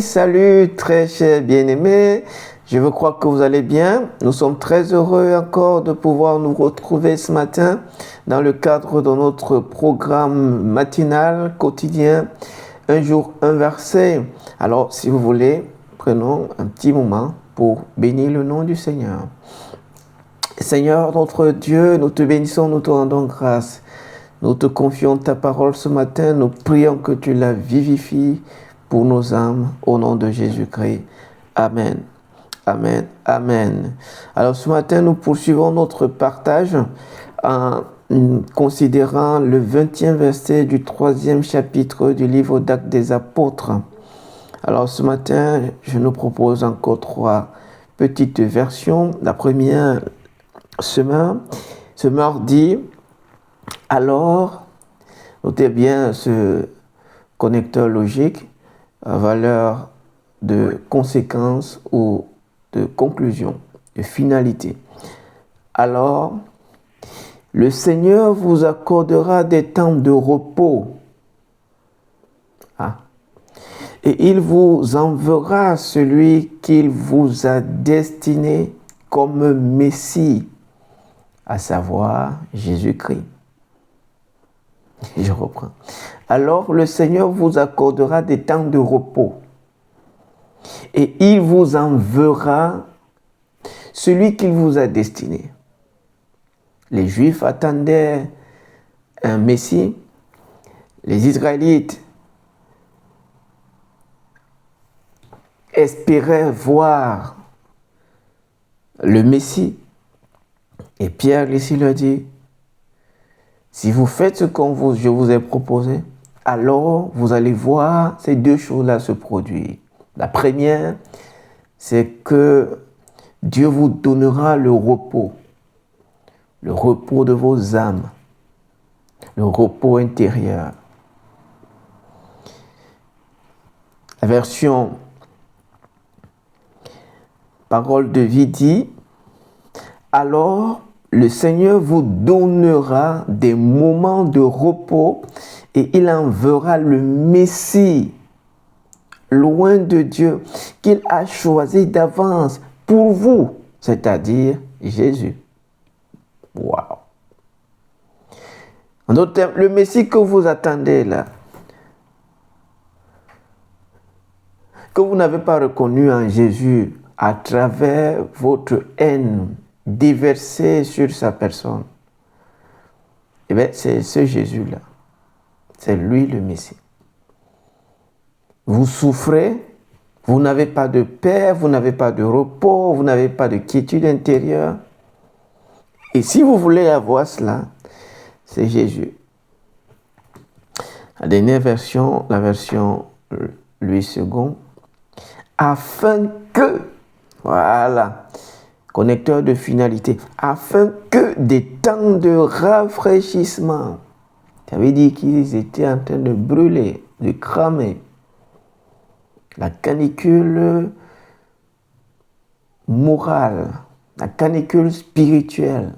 Salut très chers bien-aimés, je veux croire que vous allez bien. Nous sommes très heureux encore de pouvoir nous retrouver ce matin dans le cadre de notre programme matinal quotidien, un jour un verset. Alors si vous voulez, prenons un petit moment pour bénir le nom du Seigneur. Seigneur notre Dieu, nous te bénissons, nous te rendons grâce. Nous te confions ta parole ce matin, nous prions que tu la vivifies pour nos âmes, au nom de Jésus-Christ. Amen. Amen. Amen. Alors ce matin, nous poursuivons notre partage en considérant le 20e verset du 3e chapitre du livre d'Actes des Apôtres. Alors ce matin, je nous propose encore 3 petites versions. La première, Semeur dit: alors, notez bien ce connecteur logique, valeur de conséquence ou de conclusion, de finalité. Alors, le Seigneur vous accordera des temps de repos. Et il vous enverra celui qu'il vous a destiné comme Messie, à savoir Jésus-Christ. Je reprends. Alors le Seigneur vous accordera des temps de repos et il vous enverra celui qu'il vous a destiné. Les Juifs attendaient un Messie, les Israélites espéraient voir le Messie, et Pierre ici leur dit: si vous faites ce que je vous ai proposé, alors vous allez voir ces 2 choses-là se produire. La première, c'est que Dieu vous donnera le repos de vos âmes, le repos intérieur. La version Parole de vie dit: alors le Seigneur vous donnera des moments de repos et il enverra le Messie, loin de Dieu, qu'il a choisi d'avance pour vous, c'est-à-dire Jésus. Waouh! En d'autres termes, le Messie que vous attendez là, que vous n'avez pas reconnu en Jésus à travers votre haine déversée sur sa personne, eh bien, c'est ce Jésus-là. C'est lui le Messie. Vous souffrez, vous n'avez pas de paix, vous n'avez pas de repos, vous n'avez pas de quiétude intérieure. Et si vous voulez avoir cela, c'est Jésus. La dernière version, la version Louis II, afin que, voilà, connecteur de finalité, afin que des temps de rafraîchissement, ça veut dire qu'ils étaient en train de brûler, de cramer. La canicule morale, la canicule spirituelle,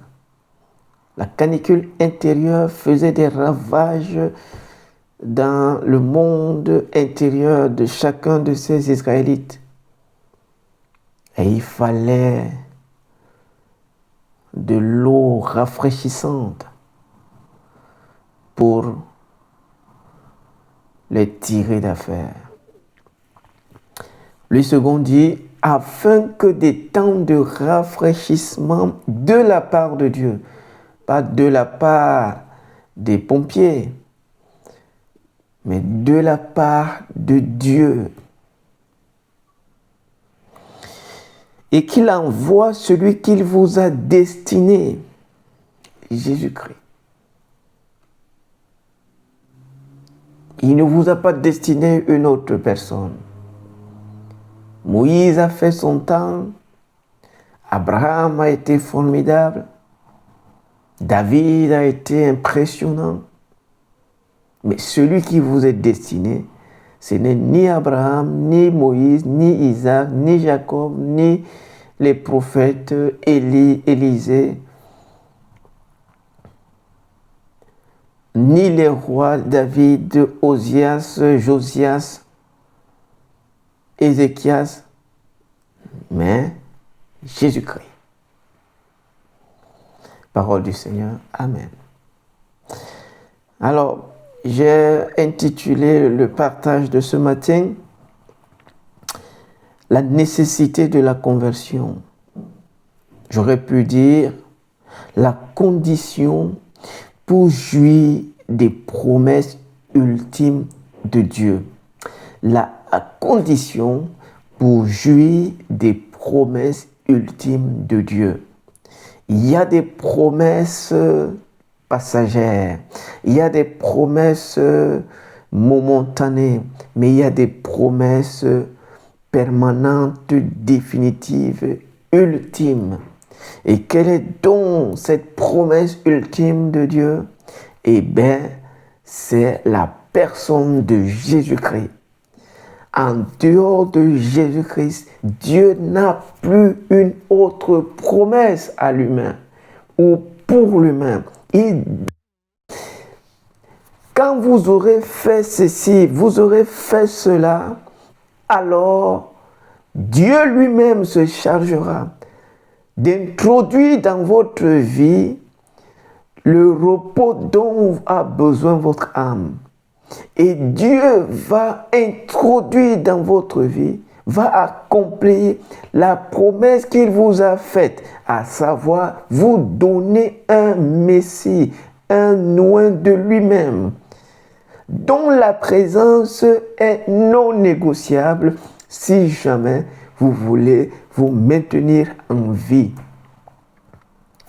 la canicule intérieure faisait des ravages dans le monde intérieur de chacun de ces Israélites. Et il fallait de l'eau rafraîchissante pour les tirer d'affaire. Le second dit: afin que des temps de rafraîchissement de la part de Dieu, pas de la part des pompiers, mais de la part de Dieu, et qu'il envoie celui qu'il vous a destiné, Jésus-Christ. Il ne vous a pas destiné une autre personne. Moïse a fait son temps, Abraham a été formidable, David a été impressionnant, mais celui qui vous est destiné, ce n'est ni Abraham, ni Moïse, ni Isaac, ni Jacob, ni les prophètes Élie, Élisée, ni les rois David, Osias, Josias Ézéchias, mais Jésus-Christ. Parole du Seigneur. Amen. Alors, j'ai intitulé le partage de ce matin « La nécessité de la conversion ». J'aurais pu dire « La condition pour jouir des promesses ultimes de Dieu ». La condition pour jouir des promesses ultimes de Dieu. Il y a des promesses passagères, il y a des promesses momentanées, mais il y a des promesses permanentes, définitives, ultimes. Et quelle est donc cette promesse ultime de Dieu? Eh bien, c'est la personne de Jésus-Christ. En dehors de Jésus-Christ, Dieu n'a plus une autre promesse à l'humain ou pour l'humain. Quand vous aurez fait ceci, vous aurez fait cela, alors Dieu lui-même se chargera d'introduire dans votre vie le repos dont a besoin votre âme. Et Dieu va introduire dans votre vie, va accomplir la promesse qu'il vous a faite, à savoir vous donner un Messie, un oint de lui-même, dont la présence est non négociable si jamais vous voulez vous maintenir en vie,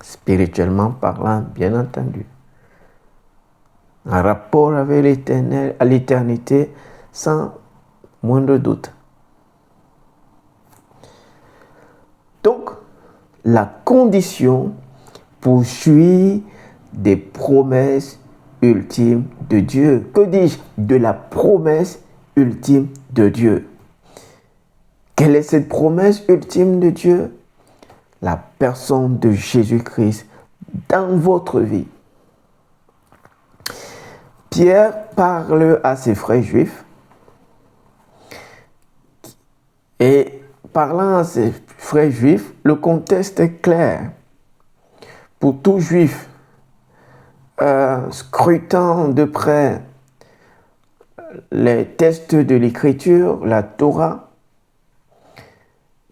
spirituellement parlant, bien entendu. Un rapport avec l'éternel, à l'éternité, sans moindre doute. Donc, la condition pour jouir des promesses ultimes de Dieu. Que dis-je? De la promesse ultime de Dieu. Quelle est cette promesse ultime de Dieu? La personne de Jésus-Christ dans votre vie. Pierre parle à ses frères juifs et parlant à ses frères juifs, le contexte est clair. Pour tout juif, scrutant de près les textes de l'Écriture, la Torah,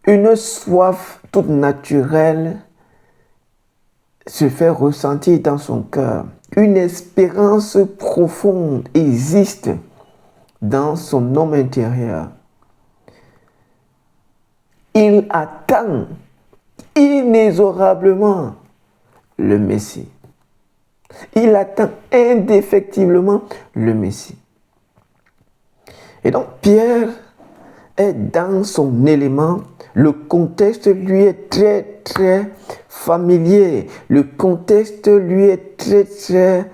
une soif toute naturelle se fait ressentir dans son cœur. Une espérance profonde existe dans son homme intérieur. Il attend inexorablement le Messie. Il attend indéfectiblement le Messie. Et donc Pierre est dans son élément. Le contexte lui est très très familier. Le contexte lui est très très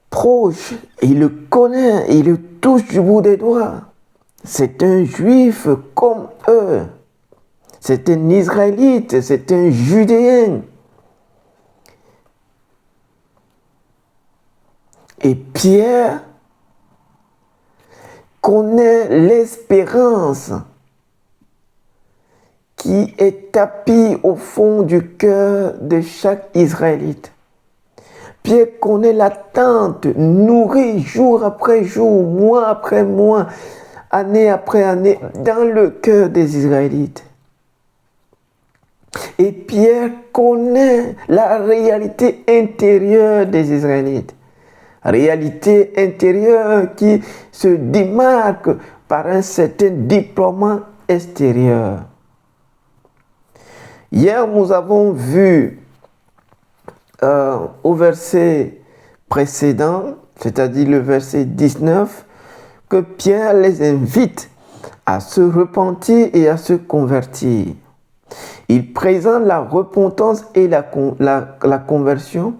proche. Il le connaît, il le touche du bout des doigts. C'est un juif comme eux. C'est un Israélite, c'est un Judéen. Et Pierre connaît l'espérance qui est tapie au fond du cœur de chaque Israélite. Pierre connaît l'attente nourrie jour après jour, mois après mois, année après année, dans le cœur des Israélites. Et Pierre connaît la réalité intérieure des Israélites. Réalité intérieure qui se démarque par un certain déploiement extérieur. Hier, nous avons vu au verset précédent, c'est-à-dire le verset 19, que Pierre les invite à se repentir et à se convertir. Il présente la repentance et la conversion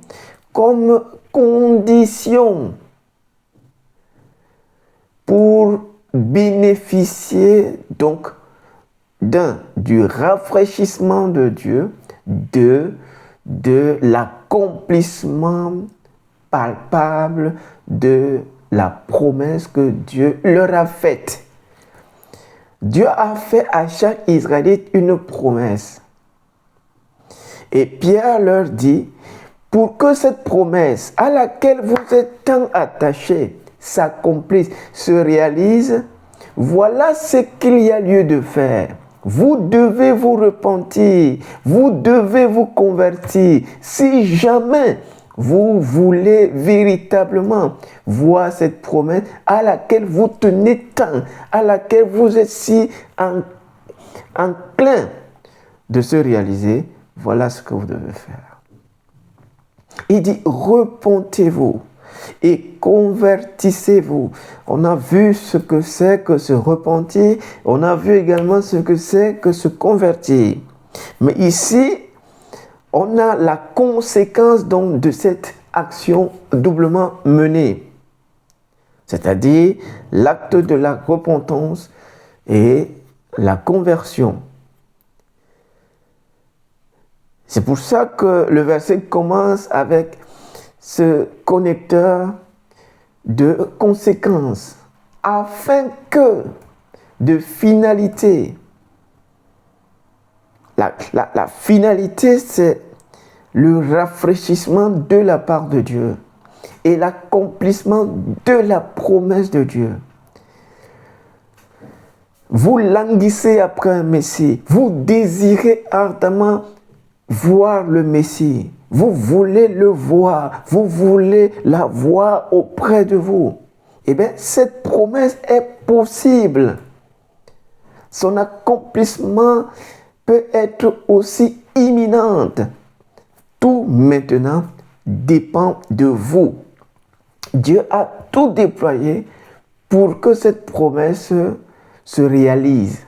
comme condition pour bénéficier donc du rafraîchissement de Dieu, de l'accomplissement palpable de la promesse que Dieu leur a faite. Dieu a fait à chaque Israélite une promesse. Et Pierre leur dit, pour que cette promesse à laquelle vous êtes tant attachés s'accomplisse, se réalise, voilà ce qu'il y a lieu de faire. Vous devez vous repentir, vous devez vous convertir. Si jamais vous voulez véritablement voir cette promesse à laquelle vous tenez tant, à laquelle vous êtes si enclin de se réaliser, voilà ce que vous devez faire. Il dit, repentez-vous et convertissez-vous. On a vu ce que c'est que se repentir, on a vu également ce que c'est que se convertir. Mais ici, on a la conséquence donc de cette action doublement menée, c'est-à-dire l'acte de la repentance et la conversion. C'est pour ça que le verset commence avec ce connecteur de conséquences, afin que, de finalité. La finalité, c'est le rafraîchissement de la part de Dieu et l'accomplissement de la promesse de Dieu. Vous languissez après un Messie, vous désirez ardemment voir le Messie, vous voulez le voir, vous voulez la voir auprès de vous. Eh bien, cette promesse est possible. Son accomplissement peut être aussi imminente. Tout maintenant dépend de vous. Dieu a tout déployé pour que cette promesse se réalise.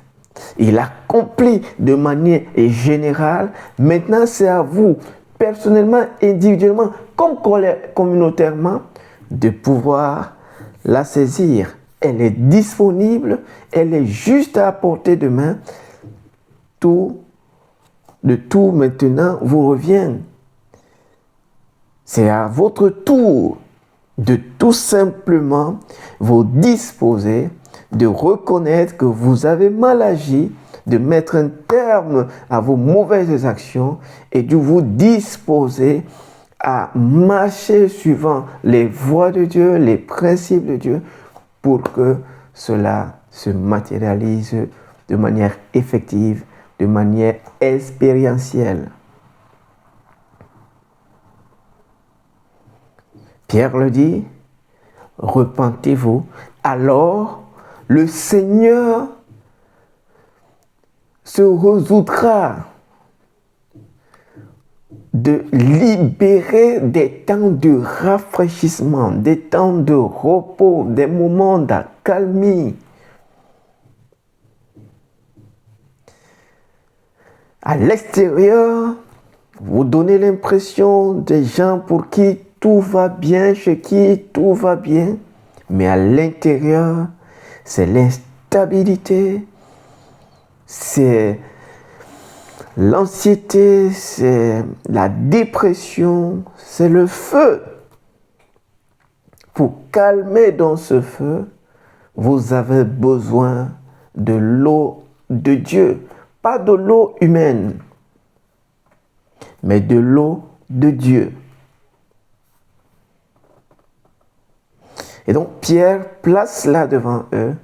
Il accomplit de manière générale. Maintenant, c'est à vous, personnellement, individuellement, comme communautairement, de pouvoir la saisir. Elle est disponible, elle est juste à portée de main. Tout maintenant vous revient. C'est à votre tour de tout simplement vous disposer, de reconnaître que vous avez mal agi, de mettre un terme à vos mauvaises actions et de vous disposer à marcher suivant les voies de Dieu, les principes de Dieu, pour que cela se matérialise de manière effective, de manière expérientielle. Pierre le dit, repentez-vous, alors le Seigneur se résoudra de libérer des temps de rafraîchissement, des temps de repos, des moments d'accalmie. À l'extérieur, vous donnez l'impression des gens pour qui tout va bien, chez qui tout va bien, mais à l'intérieur, c'est l'instabilité, c'est l'anxiété, c'est la dépression, c'est le feu. Pour calmer dans ce feu, vous avez besoin de l'eau de Dieu, pas de l'eau humaine, mais de l'eau de Dieu. Et donc Pierre place là devant eux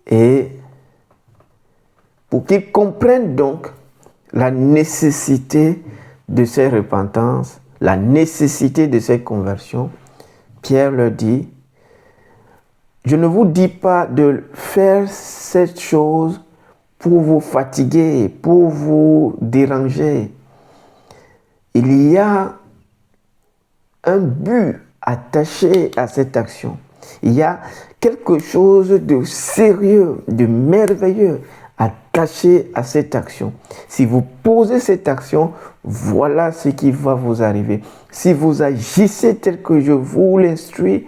et pour qu'ils comprennent donc la nécessité de ces repentances, la nécessité de ces conversions, Pierre leur dit, je ne vous dis pas de faire cette chose pour vous fatiguer, pour vous déranger. Il y a un but attaché à cette action. Il y a quelque chose de sérieux, de merveilleux attaché à cette action. Si vous posez cette action, voilà ce qui va vous arriver. Si vous agissez tel que je vous l'instruis,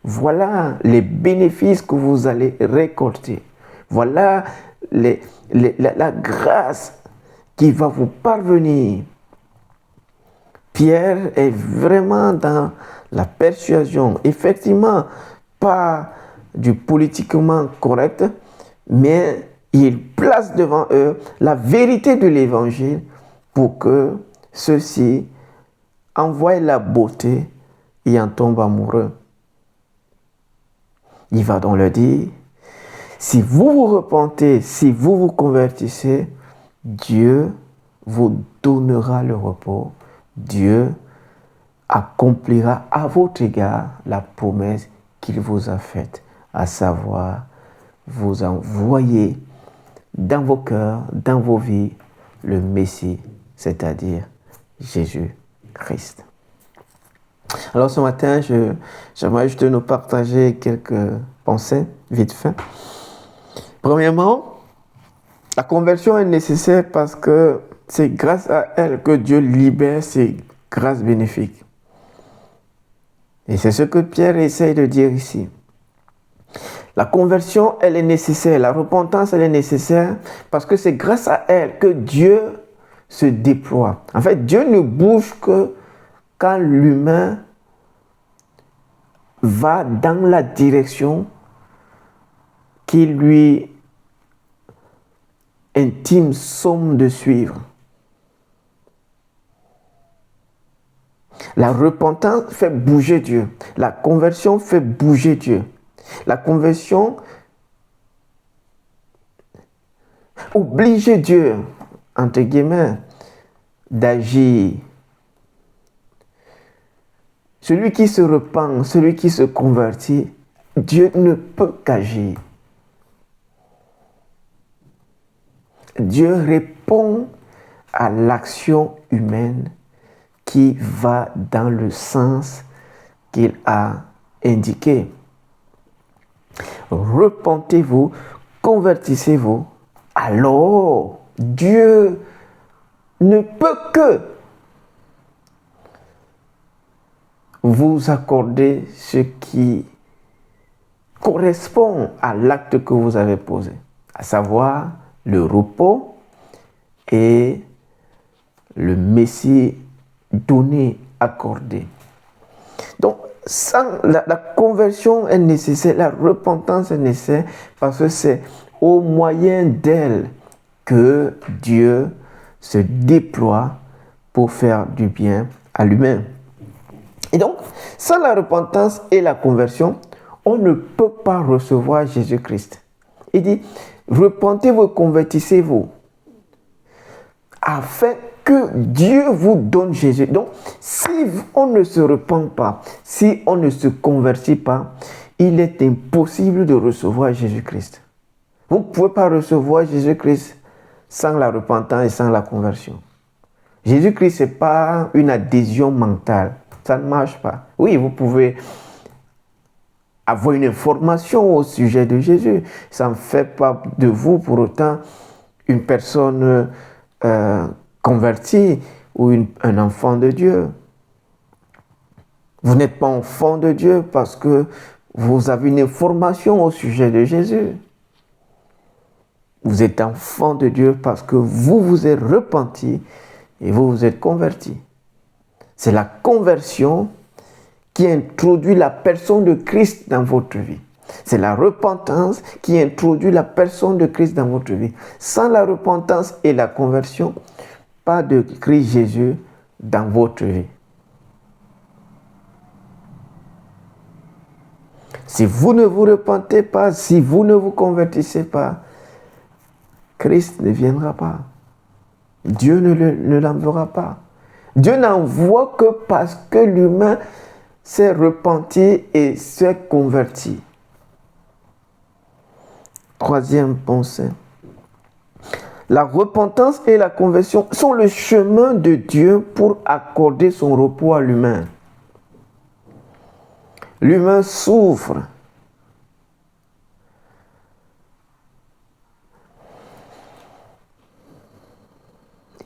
voilà les bénéfices que vous allez récolter. Voilà la grâce qui va vous parvenir. Pierre est vraiment dans la persuasion, effectivement, pas du politiquement correct, mais il place devant eux la vérité de l'évangile pour que ceux-ci en voient la beauté et en tombent amoureux. Il va donc leur dire, si vous vous repentez, si vous vous convertissez, Dieu vous donnera le repos. Dieu accomplira à votre égard la promesse qu'il vous a faite, à savoir vous envoyer dans vos cœurs, dans vos vies, le Messie, c'est-à-dire Jésus-Christ. Alors ce matin, j'aimerais juste nous partager quelques pensées, vite fait. Premièrement, la conversion est nécessaire parce que c'est grâce à elle que Dieu libère ses grâces bénéfiques. Et c'est ce que Pierre essaye de dire ici. La conversion, elle est nécessaire. La repentance, elle est nécessaire parce que c'est grâce à elle que Dieu se déploie. En fait, Dieu ne bouge que quand l'humain va dans la direction qui lui intime somme de suivre. La repentance fait bouger Dieu. La conversion fait bouger Dieu. La conversion oblige Dieu, entre guillemets, d'agir. Celui qui se repent, celui qui se convertit, Dieu ne peut qu'agir. Dieu répond à l'action humaine qui va dans le sens qu'il a indiqué. Repentez-vous, convertissez-vous, alors Dieu ne peut que vous accorder ce qui correspond à l'acte que vous avez posé, à savoir le repos et le Messie donné, accordé. Donc, la conversion est nécessaire, la repentance est nécessaire parce que c'est au moyen d'elle que Dieu se déploie pour faire du bien à l'humain. Et donc, sans la repentance et la conversion, on ne peut pas recevoir Jésus-Christ. Il dit, repentez-vous, convertissez-vous, afin que Dieu vous donne Jésus. Donc, si on ne se repent pas, si on ne se convertit pas, il est impossible de recevoir Jésus-Christ. Vous ne pouvez pas recevoir Jésus-Christ sans la repentance et sans la conversion. Jésus-Christ, ce n'est pas une adhésion mentale. Ça ne marche pas. Oui, vous pouvez avoir une information au sujet de Jésus. Ça ne fait pas de vous pour autant une personne convertie ou un enfant de Dieu. Vous n'êtes pas enfant de Dieu parce que vous avez une information au sujet de Jésus. Vous êtes enfant de Dieu parce que vous vous êtes repenti et vous vous êtes converti. C'est la conversion qui introduit la personne de Christ dans votre vie. C'est la repentance qui introduit la personne de Christ dans votre vie. Sans la repentance et la conversion, pas de Christ Jésus dans votre vie. Si vous ne vous repentez pas, si vous ne vous convertissez pas, Christ ne viendra pas. Dieu ne l'enverra pas. Dieu n'envoie que parce que l'humain s'est repenti et s'est converti. Troisième pensée. La repentance et la conversion sont le chemin de Dieu pour accorder son repos à l'humain. L'humain souffre.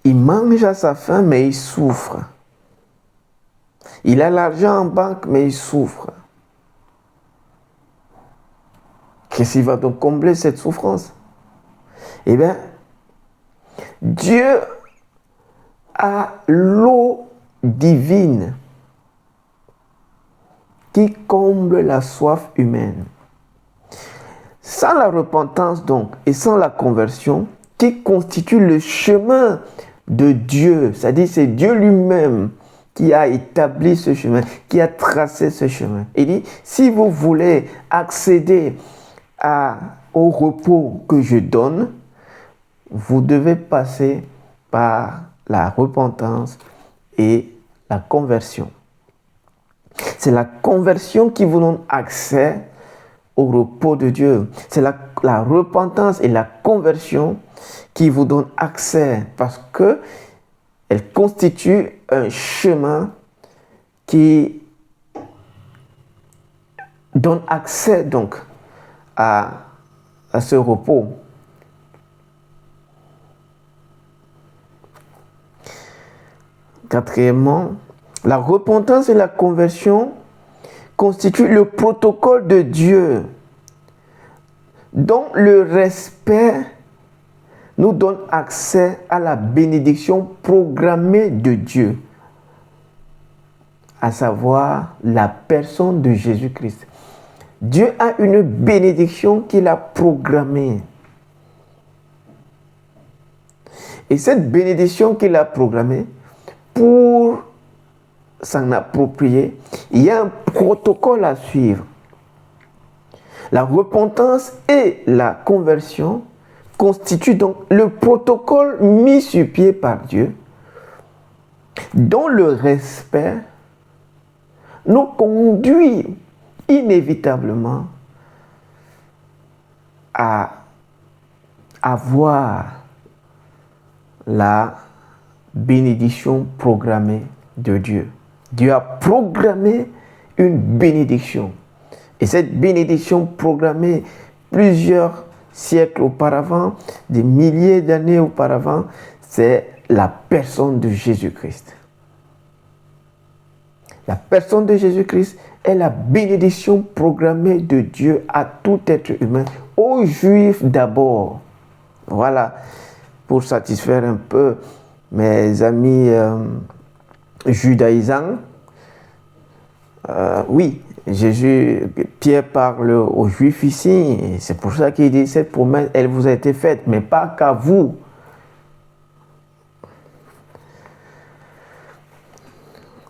Il mange à sa faim, mais il souffre. Il a l'argent en banque, mais il souffre. Qu'est-ce qui va donc combler cette souffrance? Eh bien, Dieu a l'eau divine qui comble la soif humaine. Sans la repentance donc et sans la conversion, qui constitue le chemin de Dieu, c'est-à-dire c'est Dieu lui-même qui a établi ce chemin, qui a tracé ce chemin. Il dit, si vous voulez accéder au repos que je donne, vous devez passer par la repentance et la conversion. C'est la conversion qui vous donne accès au repos de Dieu. C'est la repentance et la conversion qui vous donnent accès parce que elle constitue un chemin qui donne accès donc à ce repos. Quatrièmement, la repentance et la conversion constituent le protocole de Dieu dont le respect nous donne accès à la bénédiction programmée de Dieu, à savoir la personne de Jésus-Christ. Dieu a une bénédiction qu'il a programmée. Et cette bénédiction qu'il a programmée, pour s'en approprier, il y a un protocole à suivre. La repentance et la conversion constituent donc le protocole mis sur pied par Dieu, dont le respect nous conduit inévitablement à avoir la bénédiction programmée de Dieu. Dieu a programmé une bénédiction. Et cette bénédiction programmée plusieurs siècles auparavant, des milliers d'années auparavant, c'est la personne de Jésus-Christ. La personne de Jésus-Christ est la bénédiction programmée de Dieu à tout être humain, aux Juifs d'abord. Voilà, pour satisfaire un peu mes amis judaïsants. Oui, Pierre parle aux Juifs ici, et c'est pour ça qu'il dit cette promesse, elle vous a été faite, mais pas qu'à vous.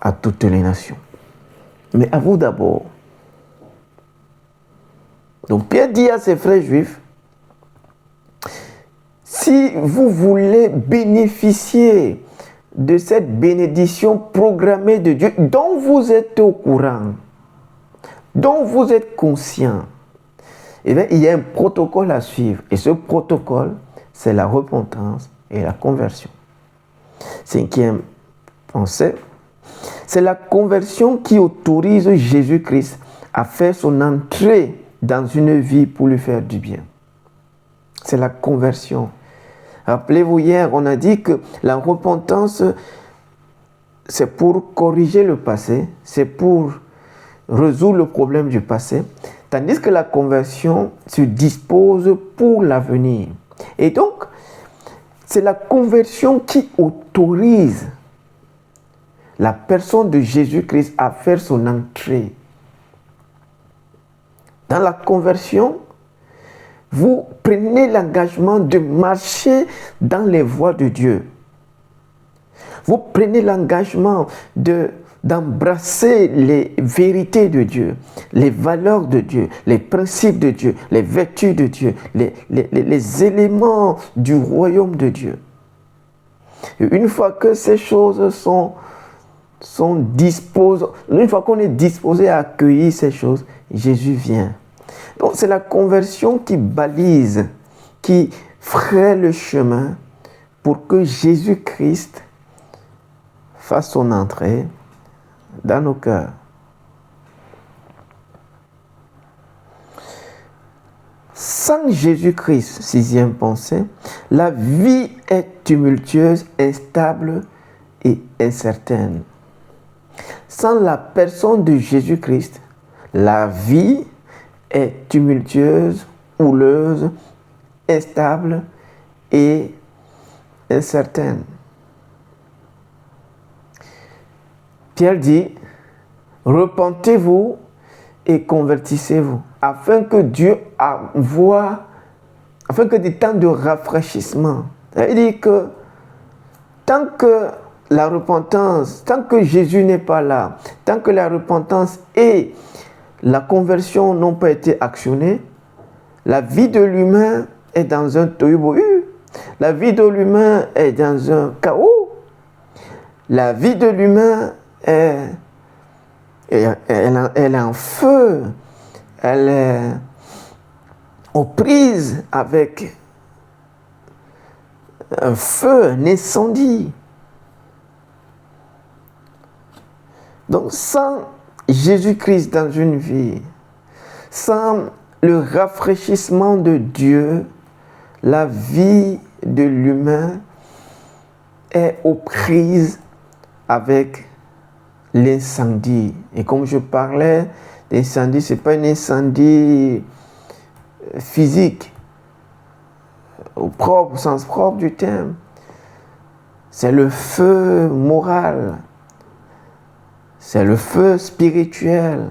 À toutes les nations. Mais à vous d'abord. Donc Pierre dit à ses frères juifs, si vous voulez bénéficier de cette bénédiction programmée de Dieu, dont vous êtes au courant, dont vous êtes conscient, eh bien, il y a un protocole à suivre. Et ce protocole, c'est la repentance et la conversion. Cinquième pensée, c'est la conversion qui autorise Jésus-Christ à faire son entrée dans une vie pour lui faire du bien. C'est la conversion. Rappelez-vous, hier, on a dit que la repentance, c'est pour corriger le passé, c'est pour résoudre le problème du passé, tandis que la conversion se dispose pour l'avenir. Et donc, c'est la conversion qui autorise la personne de Jésus-Christ à faire son entrée. Dans la conversion, vous prenez l'engagement de marcher dans les voies de Dieu. Vous prenez l'engagement d'embrasser les vérités de Dieu, les valeurs de Dieu, les principes de Dieu, les vertus de Dieu, les éléments du royaume de Dieu. Et une fois que ces choses sont disposées, une fois qu'on est disposé à accueillir ces choses, Jésus vient. Donc c'est la conversion qui balise, qui fraye le chemin pour que Jésus-Christ fasse son entrée dans nos cœurs. Sans Jésus-Christ, sixième pensée, la vie est tumultueuse, instable et incertaine. Sans la personne de Jésus-Christ, la vie est tumultueuse, houleuse, instable et incertaine. Pierre dit, repentez-vous et convertissez-vous, afin que Dieu envoie, afin que des temps de rafraîchissement. Ça veut dire que tant que la repentance, tant que Jésus n'est pas là, tant que la repentance et la conversion n'ont pas été actionnées, la vie de l'humain est dans un tohu-bohu. La vie de l'humain est dans un chaos. La vie de l'humain elle est en feu. Elle est aux prises avec un feu, un incendie. Donc sans Jésus-Christ dans une vie, sans le rafraîchissement de Dieu, la vie de l'humain est aux prises avec l'incendie. Et comme je parlais d'incendie, ce n'est pas un incendie physique, au sens propre du terme. C'est le feu moral, c'est le feu spirituel.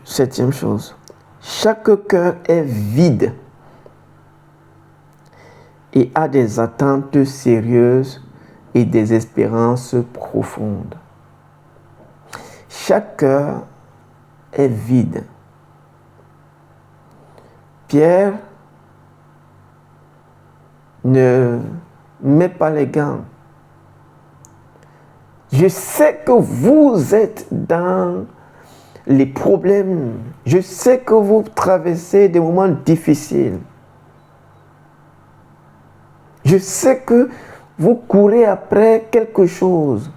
Septième chose, chaque cœur est vide et a des attentes sérieuses et des espérances profondes. Chaque cœur est vide. Pierre ne met pas les gants. Je sais que vous êtes dans les problèmes. Je sais que vous traversez des moments difficiles. Je sais que vous courez après quelque chose.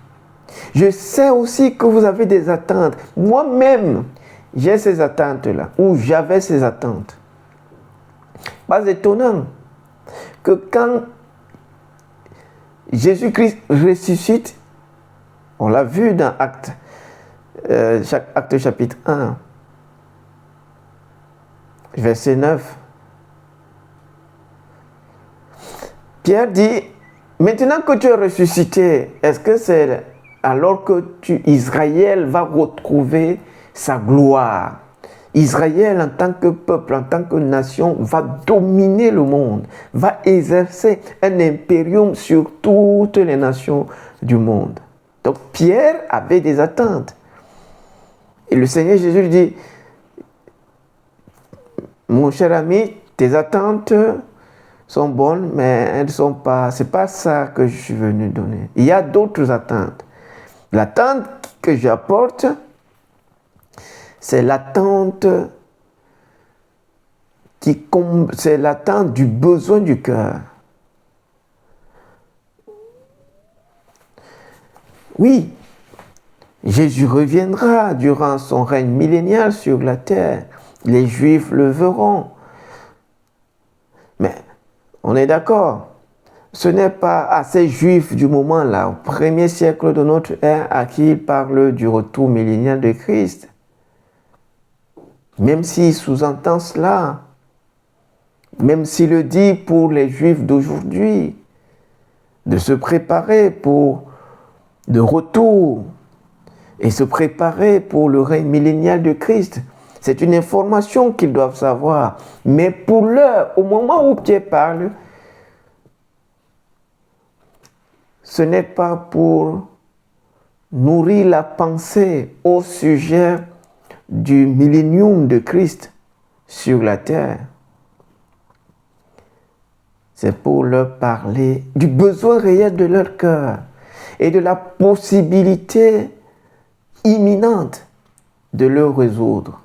Je sais aussi que vous avez des attentes. Moi-même, j'ai ces attentes-là, ou j'avais ces attentes. Pas étonnant que quand Jésus-Christ ressuscite, on l'a vu dans Acte chapitre 1, verset 9. Pierre dit, maintenant que tu es ressuscité, est-ce que c'est alors que Israël va retrouver sa gloire? Israël en tant que peuple, en tant que nation, va dominer le monde, va exercer un impérium sur toutes les nations du monde. Donc Pierre avait des attentes. Et le Seigneur Jésus lui dit, mon cher ami, tes attentes sont bonnes, mais elles ne sont pas, c'est pas ça que je suis venu donner. Il y a d'autres attentes. L'attente que j'apporte, c'est l'attente c'est l'attente du besoin du cœur. Oui, Jésus reviendra durant son règne millénaire sur la terre. Les Juifs le verront. Mais on est d'accord, ce n'est pas à ces Juifs du moment-là, au premier siècle de notre ère, à qui il parle du retour millénaire de Christ. Même s'il sous-entend cela, même s'il le dit pour les Juifs d'aujourd'hui, de se préparer pour le retour et se préparer pour le règne millénaire de Christ. C'est une information qu'ils doivent savoir. Mais pour l'heure, au moment où Pierre parle, ce n'est pas pour nourrir la pensée au sujet du millénium de Christ sur la terre. C'est pour leur parler du besoin réel de leur cœur et de la possibilité imminente de le résoudre.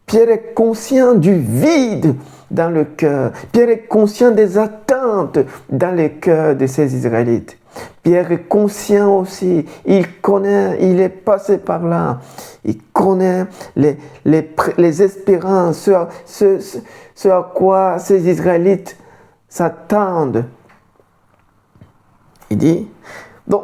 Pierre est conscient du vide dans le cœur. Pierre est conscient des attentes dans le cœur de ces Israélites. Pierre est conscient aussi, il connaît, il est passé par là. Il connaît les espérances, ce à quoi ces Israélites s'attendent. Il dit, donc,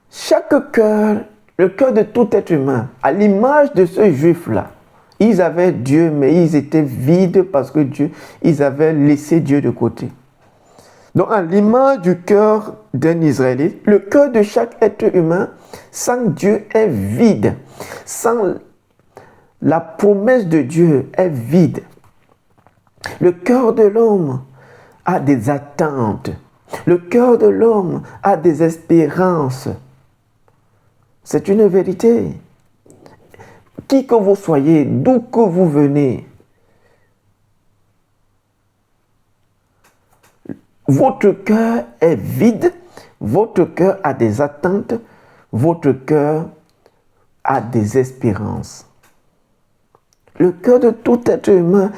chaque cœur, le cœur de tout être humain, à l'image de ce juif-là, Ils avaient Dieu, mais ils étaient vides parce que ils avaient laissé Dieu de côté. Donc, à l'image du cœur d'un Israélite, le cœur de chaque être humain, sans Dieu, est vide. Sans la promesse de Dieu, est vide. Le cœur de l'homme a des attentes. Le cœur de l'homme a des espérances. C'est une vérité. Qui que vous soyez, d'où que vous venez, votre cœur est vide, votre cœur a des attentes, votre cœur a des espérances. Le cœur de tout être humain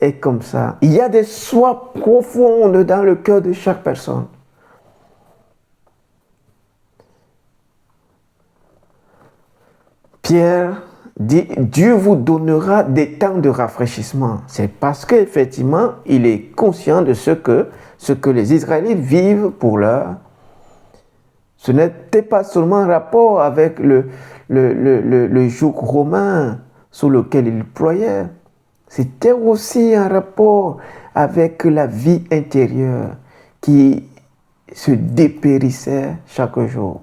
est comme ça. Il y a des soies profondes dans le cœur de chaque personne. Pierre dit, Dieu vous donnera des temps de rafraîchissement. C'est parce qu'effectivement, il est conscient de ce que les Israélites vivent pour leur. Ce n'était pas seulement un rapport avec le joug romain sous lequel ils ployaient. C'était aussi un rapport avec la vie intérieure qui se dépérissait chaque jour,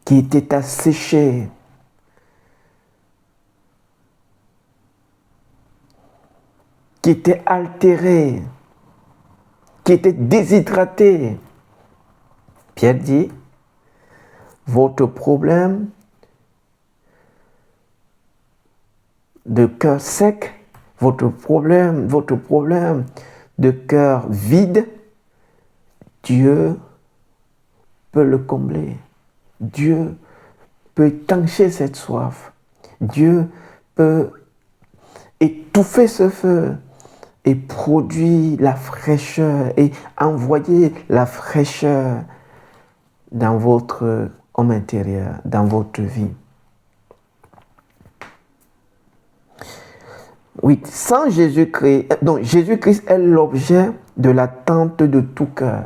qui était asséchée, qui était altérée, qui était déshydratée. Pierre dit, votre problème de cœur sec, votre problème de cœur vide, Dieu peut le combler. Dieu peut étancher cette soif. Dieu peut étouffer ce feu et produire la fraîcheur et envoyer la fraîcheur dans votre homme intérieur, dans votre vie. Oui, sans Jésus-Christ, donc Jésus-Christ est l'objet de l'attente de tout cœur.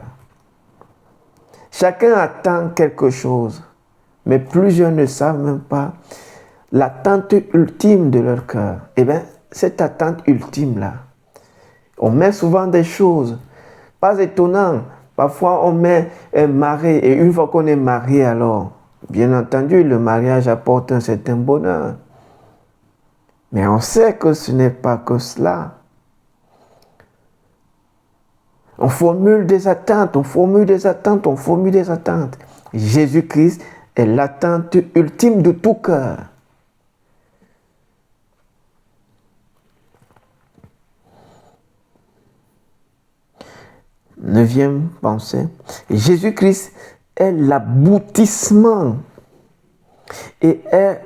Chacun attend quelque chose, mais plusieurs ne savent même pas l'attente ultime de leur cœur. Eh bien, cette attente ultime-là, on met souvent des choses, pas étonnant. Parfois, on met un mari, et une fois qu'on est marié, alors, bien entendu, le mariage apporte un certain bonheur. Mais on sait que ce n'est pas que cela. On formule des attentes, on formule des attentes, on formule des attentes. Jésus-Christ est l'attente ultime de tout cœur. Neuvième pensée. Jésus-Christ est l'aboutissement et est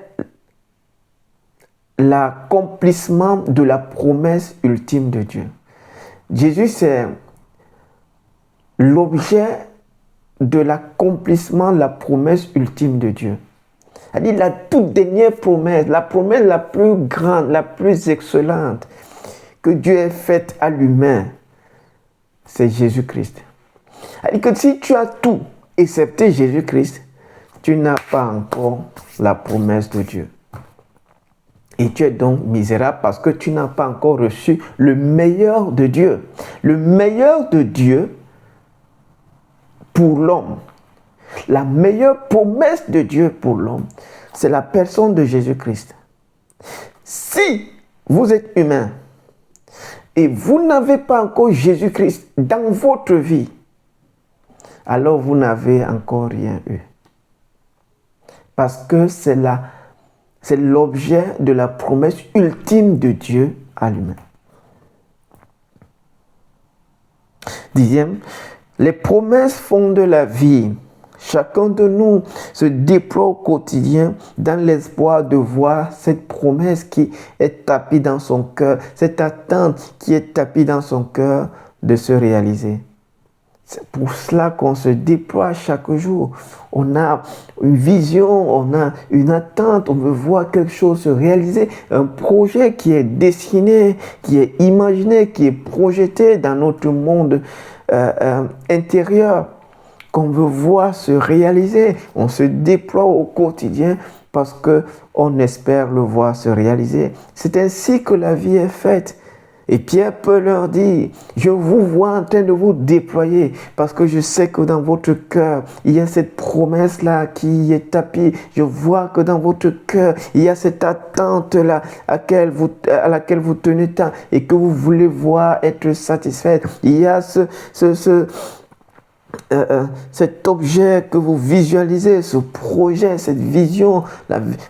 l'accomplissement de la promesse ultime de Dieu. Jésus, c'est l'objet de l'accomplissement de la promesse ultime de Dieu. C'est-à-dire la toute dernière promesse, la promesse la plus grande, la plus excellente que Dieu ait faite à l'humain, c'est Jésus-Christ. C'est-à-dire que si tu as tout, excepté Jésus-Christ, tu n'as pas encore la promesse de Dieu. Et tu es donc misérable parce que tu n'as pas encore reçu le meilleur de Dieu. Le meilleur de Dieu pour l'homme. La meilleure promesse de Dieu pour l'homme, c'est la personne de Jésus-Christ. Si vous êtes humain et vous n'avez pas encore Jésus-Christ dans votre vie, alors vous n'avez encore rien eu. Parce que c'est l'objet de la promesse ultime de Dieu à l'humain. Dixième, les promesses fondent la vie. Chacun de nous se déploie au quotidien dans l'espoir de voir cette promesse qui est tapie dans son cœur, cette attente qui est tapie dans son cœur de se réaliser. C'est pour cela qu'on se déploie chaque jour. On a une vision, on a une attente, on veut voir quelque chose se réaliser, un projet qui est dessiné, qui est imaginé, qui est projeté dans notre monde intérieur, qu'on veut voir se réaliser. On se déploie au quotidien parce qu'on espère le voir se réaliser. C'est ainsi que la vie est faite. Et Pierre peut leur dire, je vous vois en train de vous déployer parce que je sais que dans votre cœur, il y a cette promesse-là qui est tapie. Je vois que dans votre cœur, il y a cette attente-là à laquelle vous tenez tant et que vous voulez voir être satisfaite. Il y a cet objet que vous visualisez, ce projet, cette vision.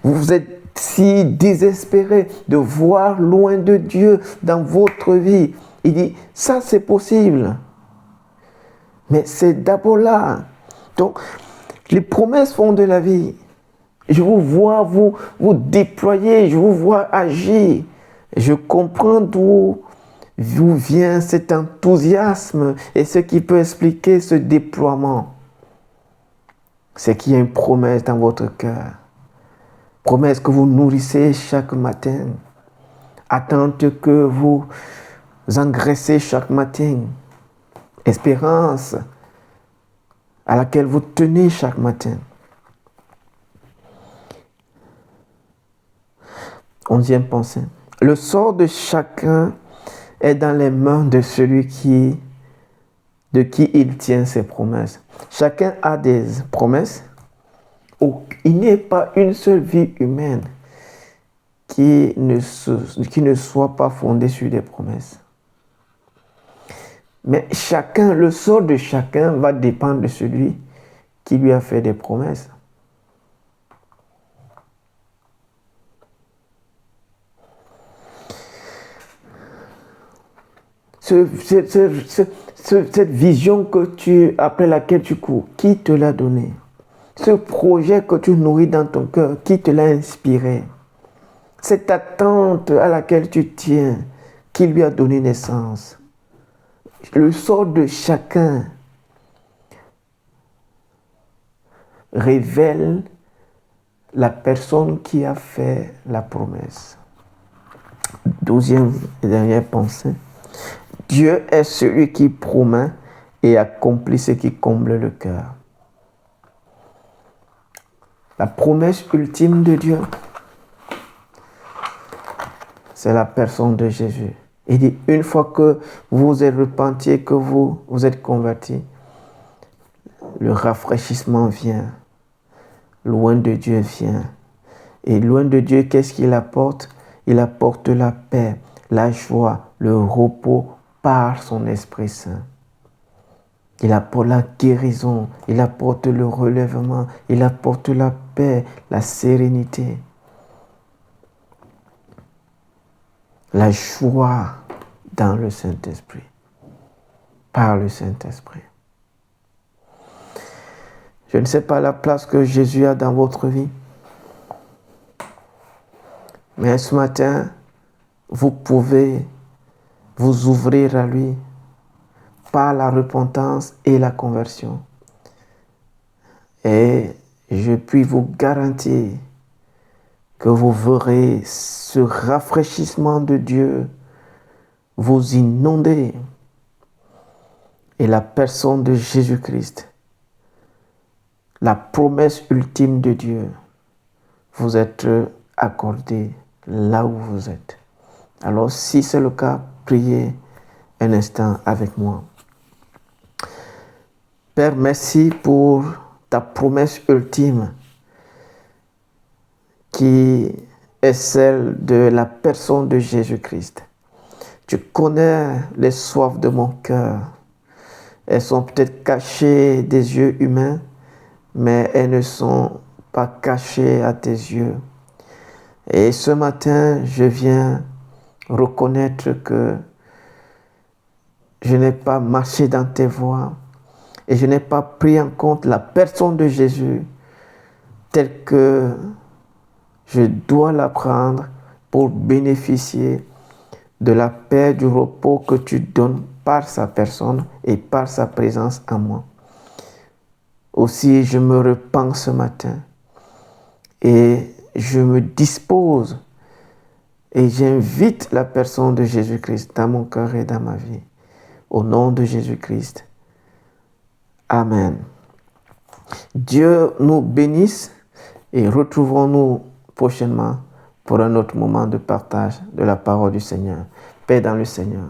Vous êtes si désespéré de voir loin de Dieu dans votre vie. Il dit, ça c'est possible. Mais c'est d'abord là. Donc, les promesses font de la vie. Je vous vois vous déployer, je vous vois agir. Je comprends d'où vient cet enthousiasme et ce qui peut expliquer ce déploiement. C'est qu'il y a une promesse dans votre cœur. Promesse que vous nourrissez chaque matin. Attente que vous engraissez chaque matin. Espérance à laquelle vous tenez chaque matin. 11e pensée. Le sort de chacun est dans les mains de celui de qui il tient ses promesses. Chacun a des promesses. Il n'y a pas une seule vie humaine qui ne soit pas fondée sur des promesses. Mais le sort de chacun va dépendre de celui qui lui a fait des promesses. Cette vision après laquelle tu cours, qui te l'a donnée? Ce projet que tu nourris dans ton cœur, qui te l'a inspiré? Cette attente à laquelle tu tiens, qui lui a donné naissance? Le sort de chacun révèle la personne qui a fait la promesse. 12e et dernière pensée. Dieu est celui qui promet et accomplit ce qui comble le cœur. La promesse ultime de Dieu, c'est la personne de Jésus. Il dit, une fois que vous êtes repentis, que vous êtes convertis, le rafraîchissement vient. Loin de Dieu vient. Et loin de Dieu, qu'est-ce qu'il apporte? Il apporte la paix, la joie, le repos par son Esprit Saint. Il apporte la guérison, il apporte le relèvement, il apporte la paix, la sérénité, la joie dans le Saint-Esprit, par le Saint-Esprit. Je ne sais pas la place que Jésus a dans votre vie, mais ce matin, vous pouvez vous ouvrir à lui par la repentance et la conversion. Et je puis vous garantir que vous verrez ce rafraîchissement de Dieu vous inonder et la personne de Jésus-Christ, la promesse ultime de Dieu, vous être accordée là où vous êtes. Alors si c'est le cas, priez un instant avec moi. Père, merci pour ta promesse ultime qui est celle de la personne de Jésus-Christ. Tu connais les soifs de mon cœur. Elles sont peut-être cachées des yeux humains, mais elles ne sont pas cachées à tes yeux. Et ce matin, je viens reconnaître que je n'ai pas marché dans tes voies et je n'ai pas pris en compte la personne de Jésus telle que je dois la prendre pour bénéficier de la paix, du repos que tu donnes par sa personne et par sa présence en moi. Aussi, je me repens ce matin et je me dispose et j'invite la personne de Jésus-Christ dans mon cœur et dans ma vie. Au nom de Jésus-Christ. Amen. Dieu nous bénisse et retrouvons-nous prochainement pour un autre moment de partage de la parole du Seigneur. Paix dans le Seigneur.